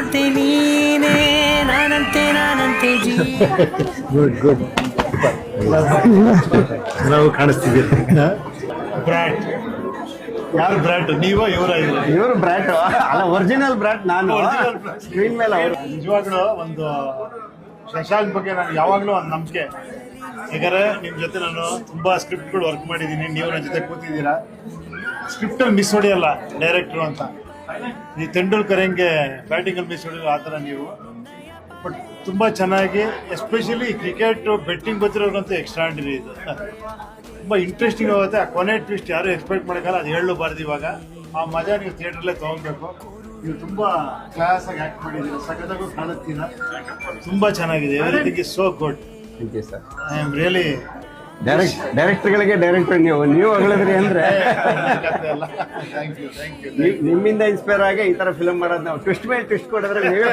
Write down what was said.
ನಾನಂತೆ ನೀನೇ ನಾನಂತೆ good good ನಾವು ಕಾಣಿಸ್ತಿದ್ದೀವಿ. Brat ಯಾರು ಬ್ರ್ಯಾಟ್ ನೀವ ಇವರು ಬ್ರ್ಯಾಟ್ ಅಲ್ಲ, ಒರಿಜಿನಲ್ ಬ್ರ್ಯಾಟ್ ನಾನು. ಸ್ಕ್ರೀನ್ ಮೇಲೆ ಅವರು ನಿಜವಾಗ್ಲೂ ಒಂದು ಶಶಾಂಕ್ ಬಗ್ಗೆ ನಾನು ಯಾವಾಗಲೂ ಒಂದು ನಂಬಿಕೆ. ಯಾಕಂದ್ರೆ ನಿಮ್ಮ ಜೊತೆ ನಾನು ತುಂಬಾ ಸ್ಕ್ರಿಪ್ಟ್ಗಳು ವರ್ಕ್ ಮಾಡಿದ್ದೀನಿ, ನೀವು ನನ್ನ ಜೊತೆ ಕೂತಿದ್ದೀರಾ. ಸ್ಕ್ರಿಪ್ಟಲ್ಲಿ ಮಿಸ್ ಹೊಡೆಯಲ್ಲ ಡೈರೆಕ್ಟ್ರು ಅಂತ. ಈ ತೆಂಡೂಲ್ಕರ್ ಹೆಂಗೆ ಬ್ಯಾಟಿಂಗಲ್ಲಿ ಮಿಸ್ ಹೊಡೆಯಲ್ಲ ಆ ಥರ ನೀವು. ಬಟ್ ತುಂಬ ಚೆನ್ನಾಗಿ, ಎಸ್ಪೆಷಲಿ ಕ್ರಿಕೆಟ್ ಬೆಟ್ಟಿಂಗ್ ಗೊತ್ತಿರೋರ್ಗಂತೂ ಎಕ್ಸ್ಟ್ರಾಂಡಿನರಿ ಇದು. ತುಂಬ ಇಂಟ್ರೆಸ್ಟಿಂಗ್ ಆಗುತ್ತೆ. ಆ ಕೊನೆ ಟ್ವಿಸ್ಟ್ ಯಾರು ಎಕ್ಸ್ಪೆಕ್ಟ್ ಮಾಡೋಕ್ಕಲ್ಲ, ಅದು ಹೇಳಬಾರ್ದು ಇವಾಗ. ಆ ಮಜಾ ನೀವು ಥಿಯೇಟ್ರಲ್ಲೇ ತೊಗೊಬೇಕು. ನೀವು ತುಂಬ ಕ್ಲಾಸ್ ಆಗಿ ಆ್ಯಕ್ಟ್ ಮಾಡಿದ್ದೀರಾ, ಸಖತ್ತಾಗೂ ಕಾಣುತ್ತೀರ, ತುಂಬ ಚೆನ್ನಾಗಿದೆ. Everything is so good. Thank you sir. I am really ಡೈರೆಕ್ಟರ್ಗಳಿಗೆ ಡೈರೆಕ್ಟರ್ ನೀವು ಹೇಳಿದ್ರಿ ಅಂದ್ರೆ ಥ್ಯಾಂಕ್ ಯು. ನಿಮ್ಮಿಂದ ಇನ್ಸ್ಪೈರ್ ಆಗಿ ಈ ತರ ಫಿಲ್ಮ್ ಮಾಡೋದು. ನಾವು ಟ್ವಿಸ್ಟ್ ಮೇಲೆ ಟ್ವಿಸ್ಟ್ ಕೊಡಿದ್ರೆ ನೀವೇ